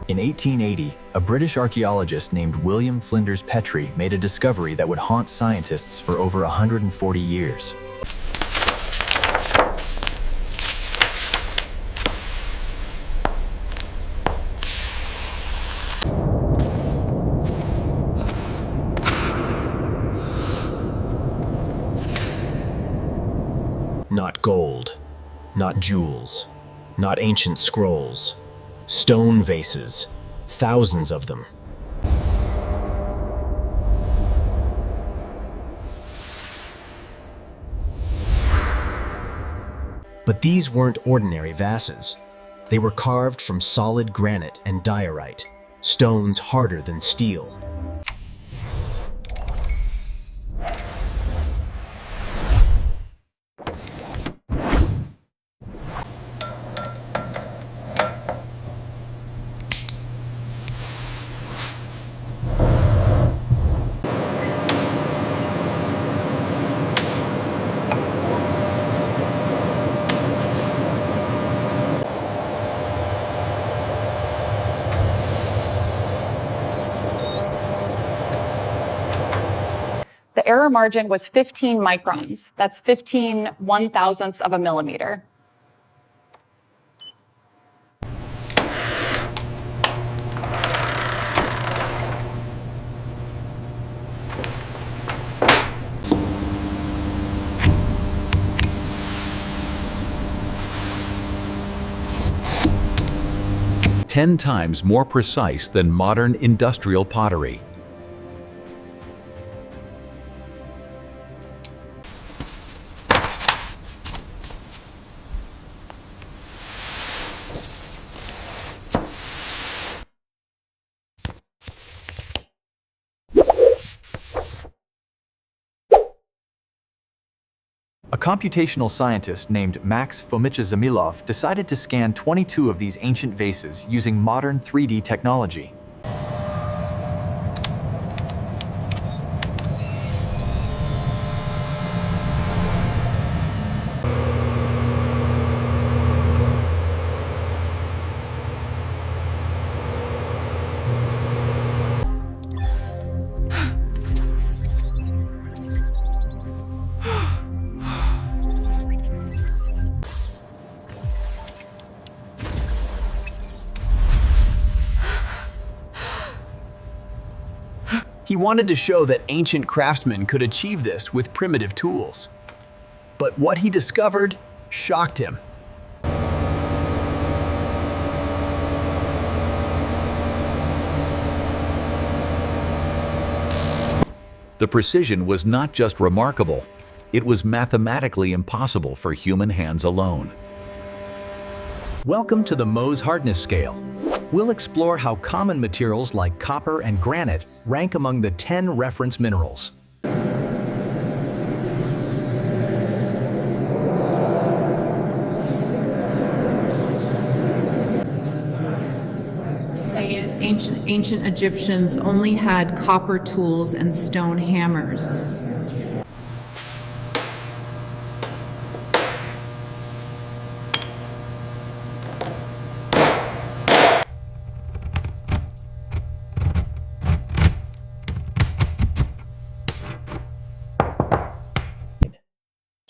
In 1880, a British archaeologist named William Flinders Petrie made a discovery that would haunt scientists for over 140 years. Not gold, not jewels, not ancient scrolls. Stone vases, thousands of them. But these weren't ordinary vases. They were carved from solid granite and diorite, stones harder than steel. The error margin was 15 microns. That's 15 one-thousandths of a millimeter. Ten times more precise than modern industrial pottery. A computational scientist named Max Fomicha-Zamilov decided to scan 22 of these ancient vases using modern 3D technology. He wanted to show that ancient craftsmen could achieve this with primitive tools. But what he discovered shocked him. The precision was not just remarkable, it was mathematically impossible for human hands alone. Welcome to the Mohs hardness scale. We'll explore how common materials like copper and granite rank among the 10 reference minerals. Ancient Egyptians only had copper tools and stone hammers.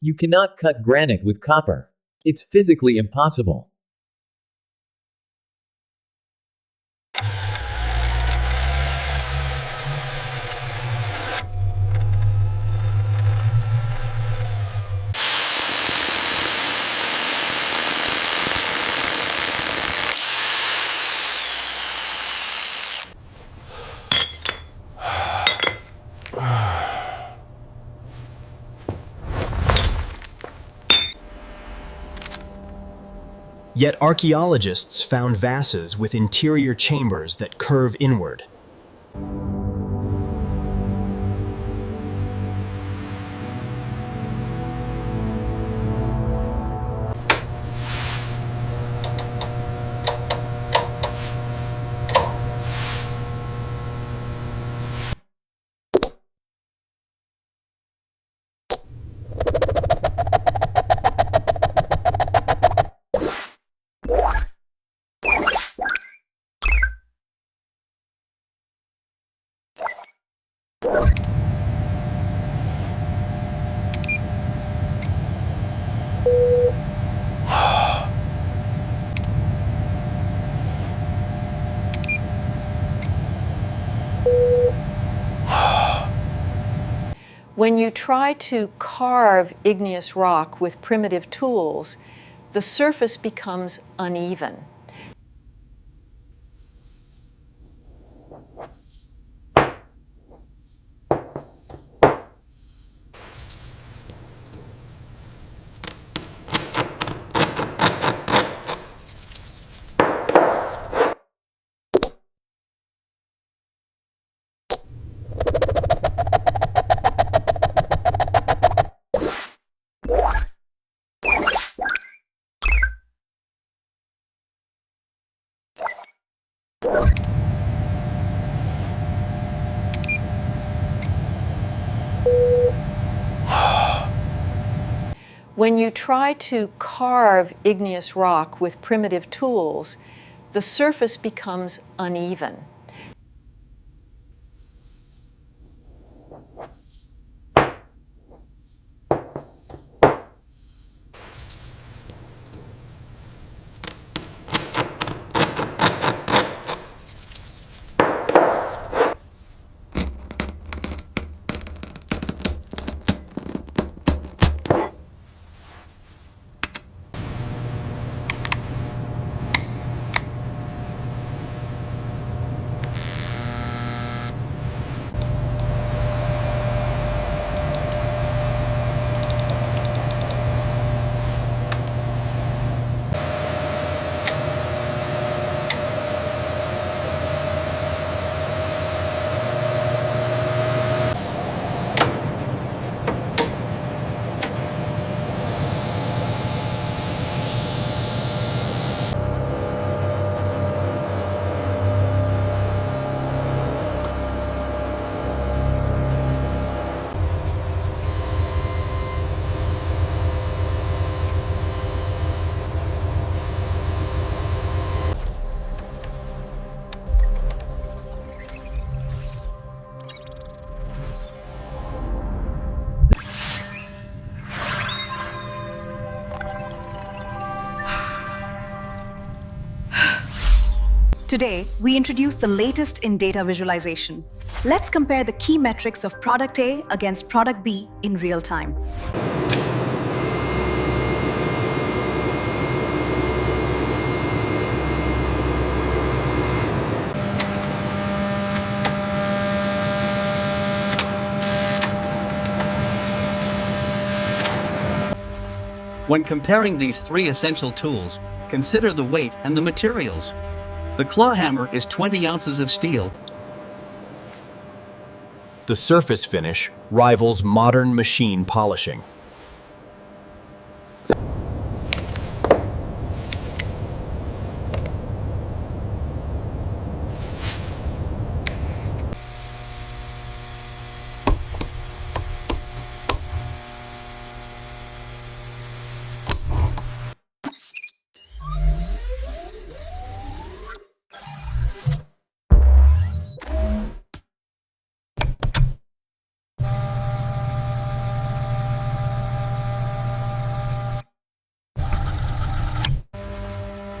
You cannot cut granite with copper. It's physically impossible. Yet archaeologists found vases with interior chambers that curve inward. When you try to carve igneous rock with primitive tools, the surface becomes uneven. When you try to carve igneous rock with primitive tools, the surface becomes uneven. Today, we introduce the latest in data visualization. Let's compare the key metrics of product A against product B in real time. When comparing these three essential tools, consider the weight and the materials. The claw hammer is 20 ounces of steel. The surface finish rivals modern machine polishing.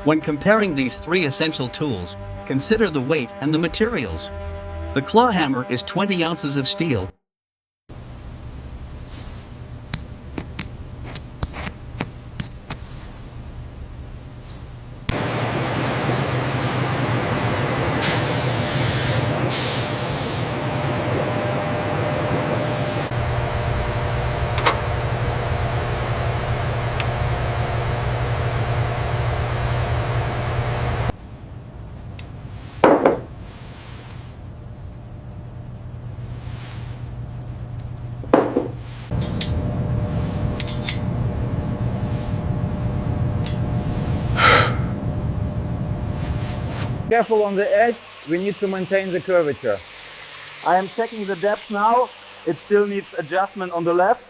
When comparing these three essential tools, consider the weight and the materials. The claw hammer is 20 ounces of steel. Careful on the edge, we need to maintain the curvature. I am checking the depth now. It still needs adjustment on the left.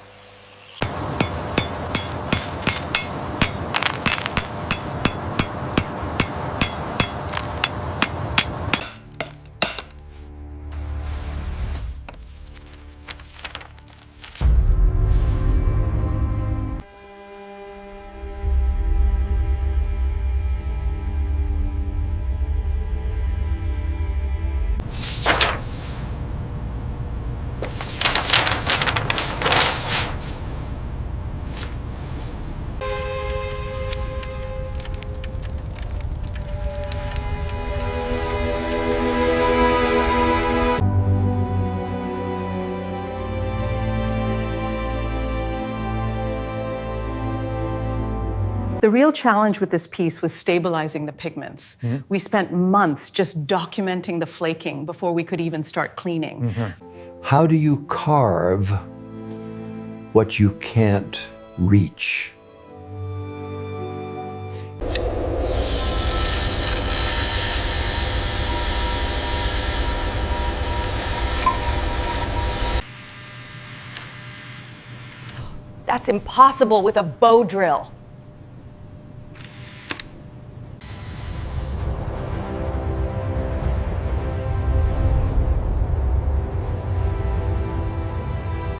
The real challenge with this piece was stabilizing the pigments. We spent months just documenting the flaking before we could even start cleaning. How do you carve what you can't reach? That's impossible with a bow drill.